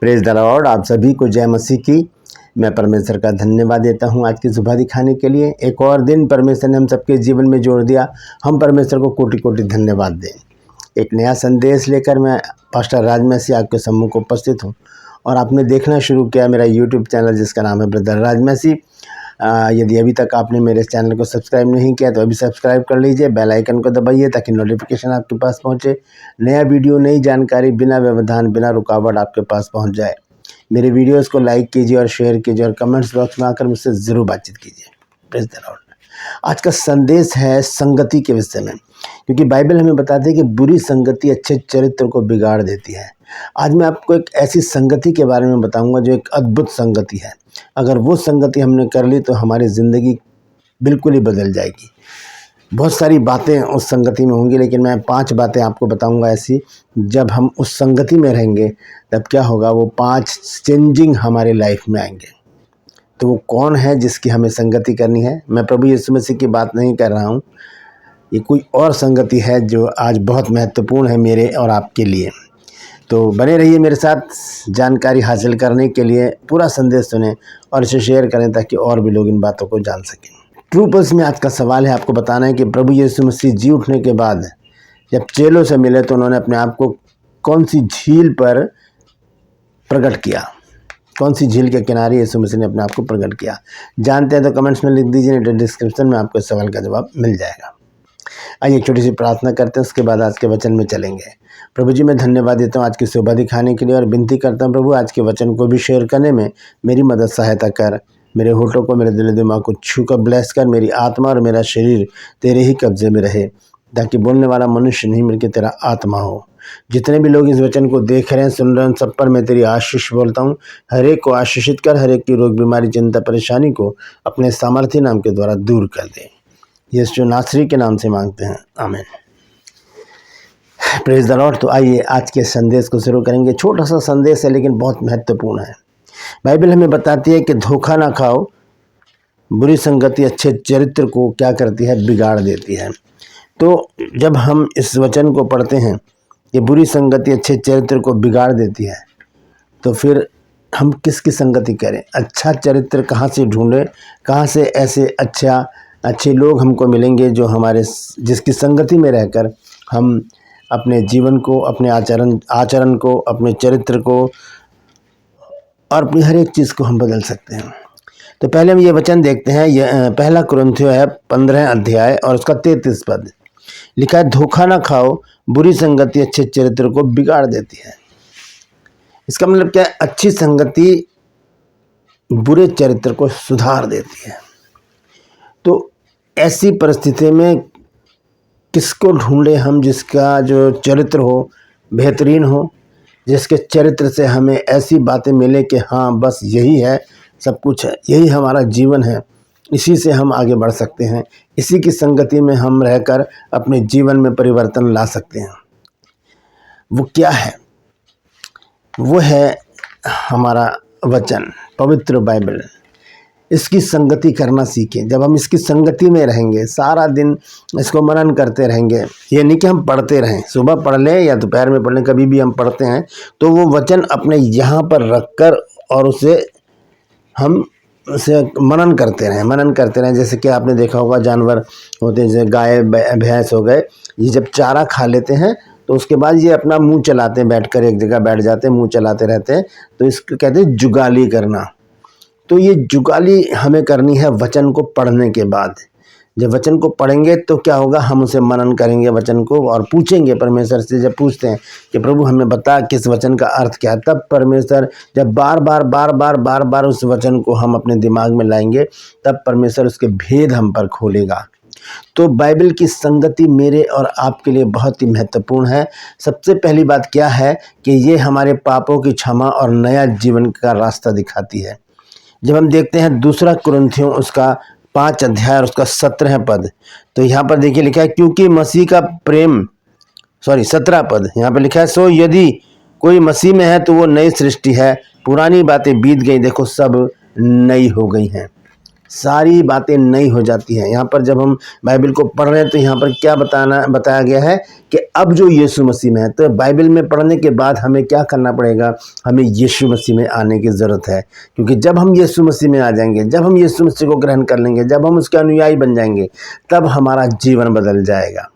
Praise the Lord. आप सभी को जय मसीह की। मैं परमेश्वर का धन्यवाद देता हूं आज की सुबह दिखाने के लिए। एक और दिन परमेश्वर ने हम सबके जीवन में जोड़ दिया। हम परमेश्वर को कोटि कोटि धन्यवाद दें। एक नया संदेश लेकर मैं पास्टर राज मैसी आपके सम्मुख को उपस्थित हूं और आपने देखना शुरू किया मेरा यूट्यूब चैनल जिसका नाम है ब्रदर राज मैसी। यदि अभी तक आपने मेरे चैनल को सब्सक्राइब नहीं किया तो अभी सब्सक्राइब कर लीजिए, बेल आइकन को दबाइए ताकि नोटिफिकेशन आपके पास पहुंचे। नया वीडियो, नई जानकारी बिना व्यवधान बिना रुकावट आपके पास पहुंच जाए। मेरे वीडियोस को लाइक कीजिए और शेयर कीजिए और कमेंट्स बॉक्स में आकर मुझसे ज़रूर बातचीत कीजिए। Praise the Lord. आज का संदेश है संगति के विषय में, क्योंकि बाइबल हमें बताती है कि बुरी संगति अच्छे चरित्र को बिगाड़ देती है। आज मैं आपको एक ऐसी संगति के बारे में बताऊंगा जो एक अद्भुत संगति है। अगर वो संगति हमने कर ली तो हमारी ज़िंदगी बिल्कुल ही बदल जाएगी। बहुत सारी बातें उस संगति में होंगी, लेकिन मैं 5 बातें आपको बताऊंगा ऐसी, जब हम उस संगति में रहेंगे तब क्या होगा, वो 5 चेंजिंग हमारे लाइफ में आएंगे। तो वो कौन है जिसकी हमें संगति करनी है? मैं प्रभु यीशु मसीह की बात नहीं कर रहा हूँ। ये कोई और संगति है जो आज बहुत महत्वपूर्ण है मेरे और आपके लिए। तो बने रहिए मेरे साथ। जानकारी हासिल करने के लिए पूरा संदेश सुनें और इसे शेयर करें ताकि और भी लोग इन बातों को जान सकें। ट्रू पल्स में आज का सवाल है, आपको बताना है कि प्रभु यीशु मसीह जी उठने के बाद जब चेलों से मिले तो उन्होंने अपने आप को कौन सी झील पर प्रकट किया? कौन सी झील के किनारे यीशु मसीह ने अपने आप को प्रकट किया? जानते हैं तो कमेंट्स में लिख दीजिए, नहीं तो डिस्क्रिप्शन में आपको इस सवाल का जवाब मिल जाएगा। आइए एक छोटी सी प्रार्थना करते हैं, उसके बाद आज के वचन में चलेंगे। प्रभु जी, मैं धन्यवाद देता हूँ आज की सुबह दिखाने के लिए और विनती करता हूँ प्रभु आज के वचन को भी शेयर करने में मेरी मदद सहायता कर। मेरे होठों को, मेरे दिल दिमाग को छू कर ब्लेस कर। मेरी आत्मा और मेरा शरीर तेरे ही कब्जे में रहे, ताकि बोलने वाला मनुष्य नहीं बल्कि तेरा आत्मा हो। जितने भी लोग इस वचन को देख रहे हैं, सुन रहे हैं, सब पर मैं तेरी आशीष बोलता हूँ। हर एक को आशीषित कर, हर एक की रोग बीमारी चिंता परेशानी को अपने सामर्थ्य नाम के द्वारा दूर कर दे। यीशु नासरी के नाम से मांगते हैं, आमीन। Praise the Lord. तो आइए आज के संदेश को शुरू करेंगे। छोटा सा संदेश है लेकिन बहुत महत्वपूर्ण है। बाइबल हमें बताती है कि धोखा ना खाओ, बुरी संगति अच्छे चरित्र को क्या करती है? बिगाड़ देती है। तो जब हम इस वचन को पढ़ते हैं कि बुरी संगति अच्छे चरित्र को बिगाड़ देती है, तो फिर हम किसकी संगति करें? अच्छा चरित्र कहाँ से ढूंढें? कहाँ से ऐसे अच्छे लोग हमको मिलेंगे जो जिसकी संगति में रहकर हम अपने जीवन को, अपने आचरण को, अपने चरित्र को और अपनी हर एक चीज़ को हम बदल सकते हैं। तो पहले हम ये वचन देखते हैं। यह पहला कुरिन्थियों है 15 अध्याय और उसका 33 पद लिखा है, धोखा ना खाओ, बुरी संगति अच्छे चरित्र को बिगाड़ देती है। इसका मतलब क्या है? अच्छी संगति बुरे चरित्र को सुधार देती है। तो ऐसी परिस्थिति में किसको ढूंढे हम जिसका जो चरित्र हो बेहतरीन हो, जिसके चरित्र से हमें ऐसी बातें मिले कि हाँ बस यही है, सब कुछ है, यही हमारा जीवन है, इसी से हम आगे बढ़ सकते हैं, इसी की संगति में हम रहकर अपने जीवन में परिवर्तन ला सकते हैं। वो क्या है? वो है हमारा वचन, पवित्र बाइबल। इसकी संगति करना सीखें। जब हम इसकी संगति में रहेंगे, सारा दिन इसको मनन करते रहेंगे, ये नहीं कि हम पढ़ते रहें, सुबह पढ़ लें या दोपहर में पढ़ लें, कभी भी हम पढ़ते हैं तो वो वचन अपने यहाँ पर रखकर और हम उसे मनन करते रहें। जैसे कि आपने देखा होगा जानवर होते हैं, जैसे गाय भैंस हो गए, ये जब चारा खा लेते हैं तो उसके बाद ये अपना मुँह चलाते हैं, बैठकर एक जगह बैठ जाते हैं, मुँह चलाते रहते हैं। तो इसको कहते हैं जुगाली करना। तो ये जुगाली हमें करनी है वचन को पढ़ने के बाद। जब वचन को पढ़ेंगे तो क्या होगा, हम उसे मनन करेंगे वचन को और पूछेंगे परमेश्वर से। जब पूछते हैं कि प्रभु हमें बता किस वचन का अर्थ क्या है, तब परमेश्वर जब बार बार उस वचन को हम अपने दिमाग में लाएंगे, तब परमेश्वर उसके भेद हम पर खोलेगा। तो बाइबल की संगति मेरे और आपके लिए बहुत ही महत्वपूर्ण है। सबसे पहली बात क्या है कि ये हमारे पापों की क्षमा और नया जीवन का रास्ता दिखाती है। जब हम देखते हैं दूसरा कुरिन्थियों उसका 5 अध्याय और उसका 17 पद, तो यहाँ पर देखिए लिखा है, क्योंकि मसीह का प्रेम 17 पद यहाँ पर लिखा है, सो यदि कोई मसीह में है तो वो नई सृष्टि है, पुरानी बातें बीत गई, देखो सब नई हो गई हैं। सारी बातें नई हो जाती हैं। यहाँ पर जब हम बाइबल को पढ़ रहे हैं तो यहाँ पर क्या बताया गया है कि अब जो यीशु मसीह में है, तो बाइबल में पढ़ने के बाद हमें क्या करना पड़ेगा, हमें यीशु मसीह में आने की ज़रूरत है। क्योंकि जब हम यीशु मसीह में आ जाएंगे, जब हम यीशु मसीह को ग्रहण कर लेंगे, जब हम उसके अनुयायी बन जाएंगे, तब हमारा जीवन बदल जाएगा,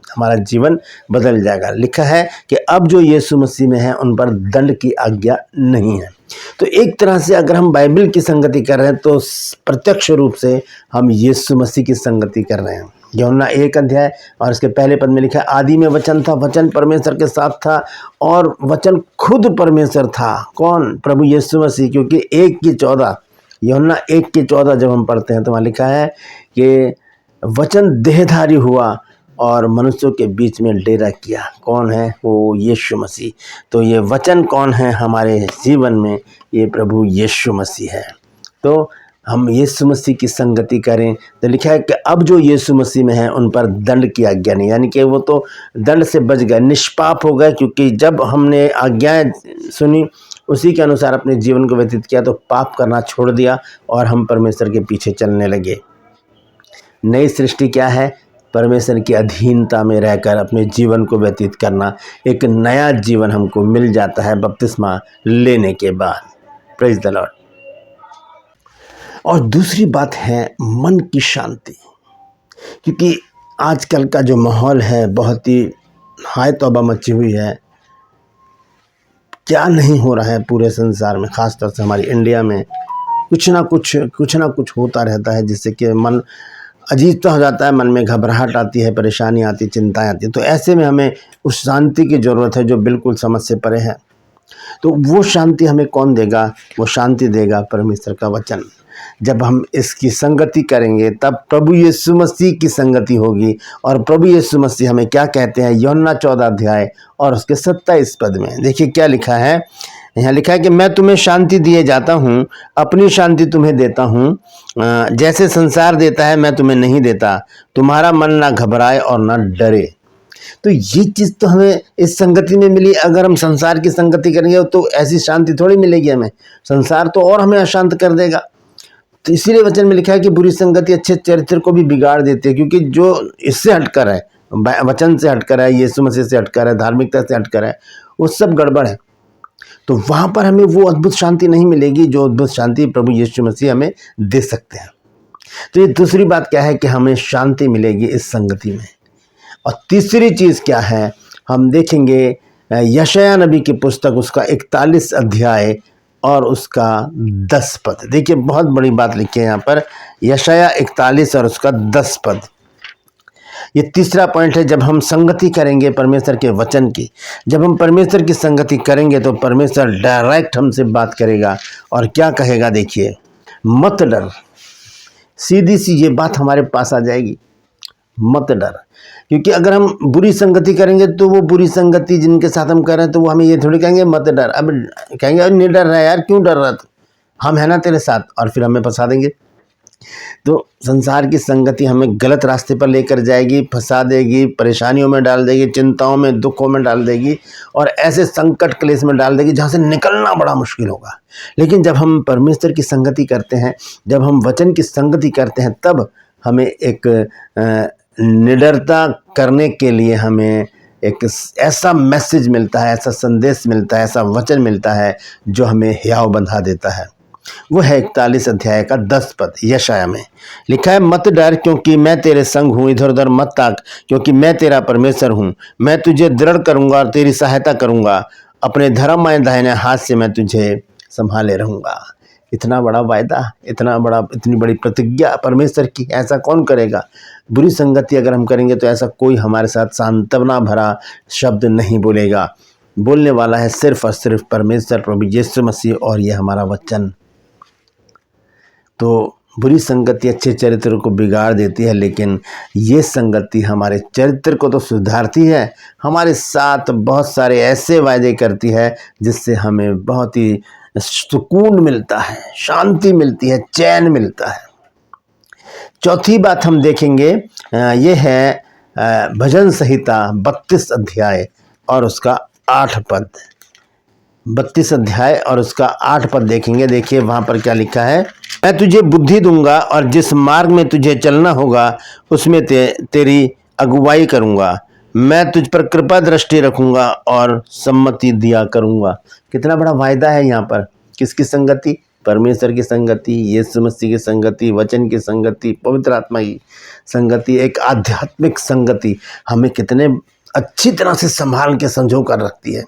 हमारा जीवन बदल जाएगा। लिखा है कि अब जो यीशु मसीह में है उन पर दंड की आज्ञा नहीं है। तो एक तरह से अगर हम बाइबल की संगति कर रहे हैं तो प्रत्यक्ष रूप से हम यीशु मसीह की संगति कर रहे हैं। यूहन्ना 1 अध्याय और इसके पहले पद में लिखा है, आदि में वचन था, वचन परमेश्वर के साथ था और वचन खुद परमेश्वर था। कौन? प्रभु यीशु मसीह। क्योंकि 1:14, यूहन्ना 1:14 जब हम पढ़ते हैं तो वहाँ लिखा है कि वचन देहधारी हुआ और मनुष्यों के बीच में डेरा किया। कौन है वो? यीशु मसीह। तो ये वचन कौन है हमारे जीवन में? ये प्रभु यीशु मसीह है। तो हम यीशु मसीह की संगति करें। तो लिखा है कि अब जो यीशु मसीह में है उन पर दंड की आज्ञा नहीं, यानी कि वो तो दंड से बच गए, निष्पाप हो गए। क्योंकि जब हमने आज्ञाएं सुनी, उसी के अनुसार अपने जीवन को व्यतीत किया, तो पाप करना छोड़ दिया और हम परमेश्वर के पीछे चलने लगे। नई सृष्टि क्या है? परमेश्वर की अधीनता में रहकर अपने जीवन को व्यतीत करना। एक नया जीवन हमको मिल जाता है बपतिस्मा लेने के बाद। Praise the Lord. और दूसरी बात है मन की शांति। क्योंकि आजकल का जो माहौल है बहुत ही हाय तौबा मची हुई है। क्या नहीं हो रहा है पूरे संसार में, खासतौर से हमारी इंडिया में कुछ ना कुछ होता रहता है, जिससे कि मन अजीब हो जाता है, मन में घबराहट आती है, परेशानी आती है, चिंताएं आती है। तो ऐसे में हमें उस शांति की ज़रूरत है जो बिल्कुल समझ से परे है। तो वो शांति हमें कौन देगा? वो शांति देगा परमेश्वर का वचन। जब हम इसकी संगति करेंगे तब प्रभु यीशु मसीह की संगति होगी। और प्रभु यीशु मसीह हमें क्या कहते हैं? यूहन्ना 14 अध्याय और उसके 27 पद में देखिए क्या लिखा है। यहाँ लिखा है कि मैं तुम्हें शांति दिए जाता हूँ, अपनी शांति तुम्हें देता हूँ। जैसे संसार देता है मैं तुम्हें नहीं देता। तुम्हारा मन ना घबराए और ना डरे। तो ये चीज़ तो हमें इस संगति में मिली। अगर हम संसार की संगति करेंगे तो ऐसी शांति थोड़ी मिलेगी हमें। संसार तो और हमें अशांत कर देगा। तो इसीलिए वचन में लिखा है कि बुरी संगति अच्छे चरित्र को भी बिगाड़ देती है। क्योंकि जो इससे हटकर है, वचन से हटकर है, यीशु मसीह से हटकर है, धार्मिकता से हटकर है, वो सब गड़बड़ है। तो वहाँ पर हमें वो अद्भुत शांति नहीं मिलेगी जो अद्भुत शांति प्रभु यीशु मसीह हमें दे सकते हैं। तो ये दूसरी बात क्या है कि हमें शांति मिलेगी इस संगति में। और तीसरी चीज़ क्या है? हम देखेंगे यशायाह नबी की पुस्तक, उसका 41 अध्याय और उसका 10 पद। देखिए बहुत बड़ी बात लिखी है यहाँ पर, यशायाह 41 और उसका 10 पद। ये तीसरा पॉइंट है। जब हम संगति करेंगे परमेश्वर के वचन की, जब हम परमेश्वर की संगति करेंगे तो परमेश्वर डायरेक्ट हमसे बात करेगा और क्या कहेगा? देखिए, मत डर। सीधी सी ये बात हमारे पास आ जाएगी, मत डर। क्योंकि अगर हम बुरी संगति करेंगे तो वो बुरी संगति जिनके साथ हम कर रहे हैं तो वो हमें ये थोड़ी कहेंगे मत डर। अब कहेंगे अरे नहीं डर रहा है यार, क्यों डर रहा? हम है ना तेरे साथ, और फिर हमें फंसा देंगे। तो संसार की संगति हमें गलत रास्ते पर लेकर जाएगी, फंसा देगी, परेशानियों में डाल देगी, चिंताओं में, दुखों में डाल देगी और ऐसे संकट क्लेश में डाल देगी जहाँ से निकलना बड़ा मुश्किल होगा। लेकिन जब हम परमेश्वर की संगति करते हैं, जब हम वचन की संगति करते हैं, तब हमें एक निडरता करने के लिए हमें एक ऐसा मैसेज मिलता है, ऐसा संदेश मिलता है, ऐसा वचन मिलता है जो हमें हियाव बंधा देता है। वो है 41 अध्याय का 10 पद। यशायाह में लिखा है, मत डर क्योंकि मैं तेरे संग हूँ, इधर उधर मत ताक क्योंकि मैं तेरा परमेश्वर हूँ। मैं तुझे दृढ़ करूँगा और तेरी सहायता करूँगा, अपने धर्ममय दाहिने हाथ से मैं तुझे संभाले रहूँगा। इतना बड़ा वायदा, इतनी बड़ी प्रतिज्ञा परमेश्वर की, ऐसा कौन करेगा? बुरी संगति अगर हम करेंगे तो ऐसा कोई हमारे साथ सांत्वना भरा शब्द नहीं बोलेगा। बोलने वाला है सिर्फ और सिर्फ परमेश्वर, प्रभु यीशु मसीह, और ये हमारा वचन। तो बुरी संगति अच्छे चरित्र को बिगाड़ देती है, लेकिन ये संगति हमारे चरित्र को तो सुधारती है, हमारे साथ बहुत सारे ऐसे वायदे करती है जिससे हमें बहुत ही सुकून मिलता है, शांति मिलती है, चैन मिलता है। चौथी बात हम देखेंगे, ये है भजन संहिता 32 अध्याय और उसका 8 पद। 32 अध्याय और उसका 8 पद देखेंगे। देखिए वहाँ पर क्या लिखा है। मैं तुझे बुद्धि दूंगा और जिस मार्ग में तुझे चलना होगा उसमें तेरी अगुवाई करूंगा। मैं तुझ पर कृपा दृष्टि रखूंगा और सम्मति दिया करूंगा। कितना बड़ा वायदा है यहाँ पर। किसकी संगति? परमेश्वर की संगति, यीशु मसीह की संगति, वचन की संगति, पवित्र आत्मा की संगति, एक आध्यात्मिक संगति हमें कितने अच्छी तरह से संभाल के संजो कर रखती है।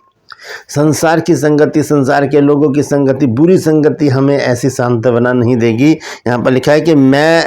संसार की संगति, संसार के लोगों की संगति, बुरी संगति हमें ऐसी सांत्वना नहीं देगी। यहाँ पर लिखा है कि मैं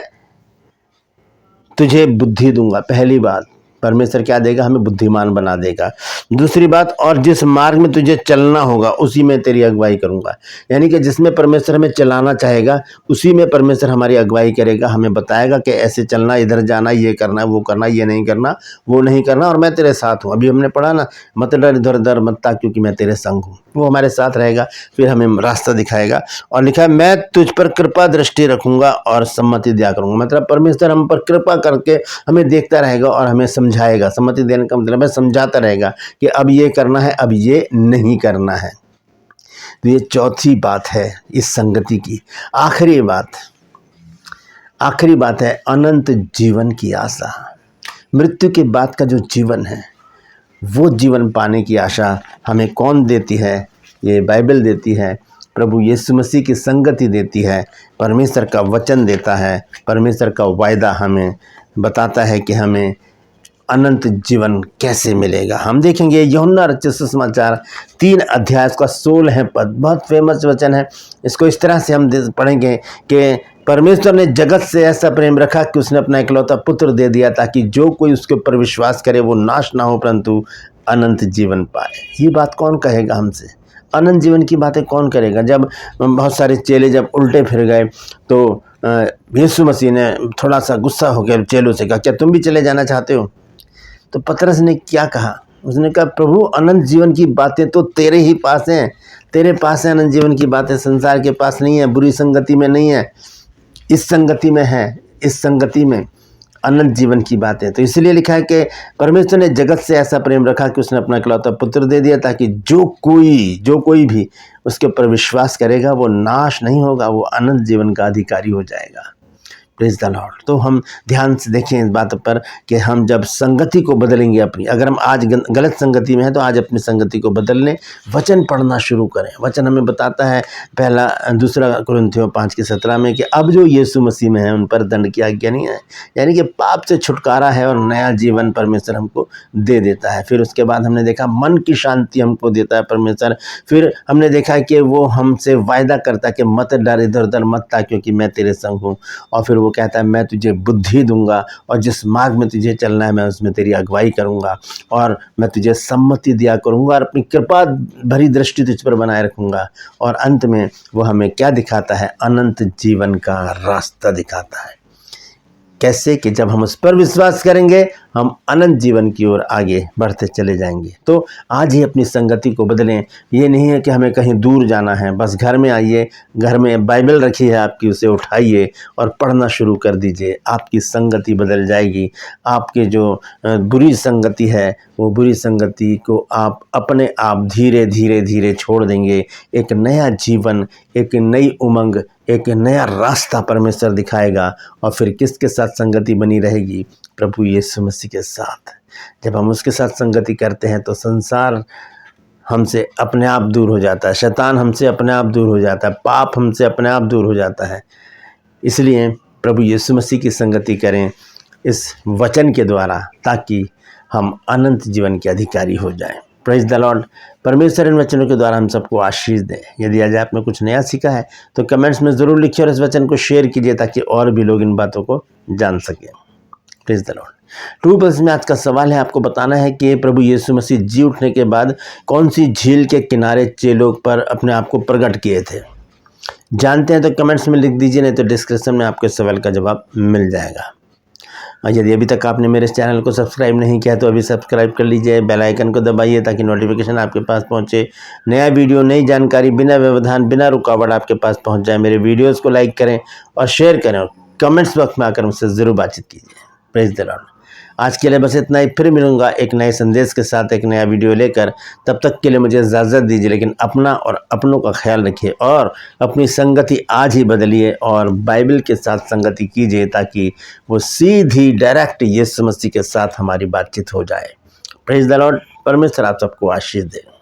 तुझे बुद्धि दूंगा। पहली बात, परमेश्वर क्या देगा? हमें बुद्धिमान बना देगा। दूसरी बात, और जिस मार्ग में तुझे चलना होगा उसी में तेरी अगुवाई करूंगा। यानी कि जिसमें परमेश्वर हमें चलाना चाहेगा उसी में परमेश्वर हमारी अगुवाई करेगा, हमें बताएगा कि ऐसे चलना, इधर जाना, ये करना, वो करना, ये नहीं करना, वो नहीं करना, और मैं तेरे साथ हूँ। अभी हमने पढ़ा ना, मत डर इधर उधर मत ता, क्योंकि मैं तेरे संग हूँ। वो हमारे साथ रहेगा, फिर हमें रास्ता दिखाएगा। और लिखा है मैं तुझ पर कृपा दृष्टि रखूंगा और सम्मति दिया करूंगा। मतलब परमेश्वर हम पर कृपा करके हमें देखता रहेगा और हमें समझाएगा। सम्मति देने का मतलब है समझाता रहेगा कि अब ये करना है, अब ये नहीं करना है। तो ये चौथी बात है इस संगति की। आखिरी बात है अनंत जीवन की आशा। मृत्यु के बाद का जो जीवन है वो जीवन पाने की आशा हमें कौन देती है? ये बाइबल देती है, प्रभु यीशु मसीह की संगति देती है, परमेश्वर का वचन देता है, परमेश्वर का वायदा हमें बताता है कि हमें अनंत जीवन कैसे मिलेगा। हम देखेंगे यूहन्ना रचित सुसमाचार 3 अध्याय का 16 पद, बहुत फेमस वचन है। इसको इस तरह से हम पढ़ेंगे कि परमेश्वर ने जगत से ऐसा प्रेम रखा कि उसने अपना इकलौता पुत्र दे दिया ताकि जो कोई उसके ऊपर विश्वास करे वो नाश ना हो परंतु अनंत जीवन पाए। ये बात कौन कहेगा हमसे? अनंत जीवन की बातें कौन करेगा? जब बहुत सारे चेले जब उल्टे फिर गए तो यीशु मसीह ने थोड़ा सा गुस्सा हो गया चेलों से, कहा क्या तुम भी चले जाना चाहते हो? तो पतरस ने क्या कहा? उसने कहा प्रभु अनंत जीवन की बातें तो तेरे ही पास हैं, तेरे पास है अनंत जीवन की बातें, संसार के पास नहीं है, बुरी संगति में नहीं है, इस संगति में है, इस संगति में अनंत जीवन की बातें। तो इसलिए लिखा है कि परमेश्वर ने जगत से ऐसा प्रेम रखा कि उसने अपना इकलौता पुत्र दे दिया ताकि जो कोई भी उसके ऊपर विश्वास करेगा वो नाश नहीं होगा, वो अनंत जीवन का अधिकारी हो जाएगा। Praise the Lord. तो हम ध्यान से देखें इस बात पर कि हम जब संगति को बदलेंगे अपनी, अगर हम आज गलत संगति में हैं तो आज अपनी संगति को बदल लें, वचन पढ़ना शुरू करें। वचन हमें बताता है पहला 2 कुरिन्थियों 5:17 में कि अब जो यीशु मसीह में है उन पर दंड की आज्ञा नहीं है, यानी कि पाप से छुटकारा है और नया जीवन परमेश्वर हमको दे देता है। फिर उसके बाद हमने देखा मन की शांति हमको देता है परमेश्वर। फिर हमने देखा कि वो हमसे वायदा करता है कि मत डर इधर उधर मत ता क्योंकि मैं तेरे संग हूँ। और फिर वो कहता है मैं तुझे बुद्धि दूंगा और जिस मार्ग में तुझे चलना है मैं उसमें तेरी अगुवाई करूंगा और मैं तुझे सम्मति दिया करूंगा और अपनी कृपा भरी दृष्टि तुझ पर बनाए रखूंगा। और अंत में वो हमें क्या दिखाता है? अनंत जीवन का रास्ता दिखाता है। कैसे? कि जब हम उस पर विश्वास करेंगे हम अनंत जीवन की ओर आगे बढ़ते चले जाएंगे। तो आज ही अपनी संगति को बदलें। ये नहीं है कि हमें कहीं दूर जाना है, बस घर में आइए, घर में बाइबल रखी है आपकी, उसे उठाइए और पढ़ना शुरू कर दीजिए। आपकी संगति बदल जाएगी। आपके जो बुरी संगति है वो बुरी संगति को आप अपने आप धीरे धीरे धीरे छोड़ देंगे। एक नया जीवन, एक नई उमंग, एक नया रास्ता परमेश्वर दिखाएगा। और फिर किसके साथ संगति बनी रहेगी? प्रभु यीशु मसीह के साथ। जब हम उसके साथ संगति करते हैं तो संसार हमसे अपने आप दूर हो जाता है, शैतान हमसे अपने आप दूर हो जाता है, पाप हमसे अपने आप दूर हो जाता है। इसलिए प्रभु यीशु मसीह की संगति करें इस वचन के द्वारा ताकि हम अनंत जीवन के अधिकारी हो जाएं। Praise the Lord. परमेश्वर इन वचनों के द्वारा हम सबको आशीष दे। यदि आज आपने कुछ नया सीखा है तो कमेंट्स में ज़रूर लिखिए और इस वचन को शेयर कीजिए ताकि और भी लोग इन बातों को जान सकें। Praise the Lord. True pulse में आज का सवाल है, आपको बताना है कि प्रभु यीशु मसीह जी उठने के बाद कौन सी झील के किनारे चेलों पर अपने आप को प्रकट किए थे। जानते हैं तो कमेंट्स में लिख दीजिए, नहीं तो डिस्क्रिप्शन में आपके सवाल का जवाब मिल जाएगा। और यदि अभी तक आपने मेरे चैनल को सब्सक्राइब नहीं किया तो अभी सब्सक्राइब कर लीजिए, बेल आइकन को दबाइए ताकि नोटिफिकेशन आपके पास पहुंचे। नया वीडियो, नई जानकारी बिना व्यवधान, बिना रुकावट आपके पास पहुंच जाए। मेरे वीडियोस को लाइक करें और शेयर करें और कमेंट्स बॉक्स में आकर मुझसे ज़रूर बातचीत कीजिए। Praise the Lord. आज के लिए बस इतना ही, फिर मिलूंगा एक नए संदेश के साथ, एक नया वीडियो लेकर। तब तक के लिए मुझे इजाज़त दीजिए, लेकिन अपना और अपनों का ख्याल रखिए और अपनी संगति आज ही बदलिए और बाइबल के साथ संगति कीजिए, ताकि वो सीधी डायरेक्ट यीशु मसीह के साथ हमारी बातचीत हो जाए। Praise the Lord. परमेश्वर आप सबको आशीष दे।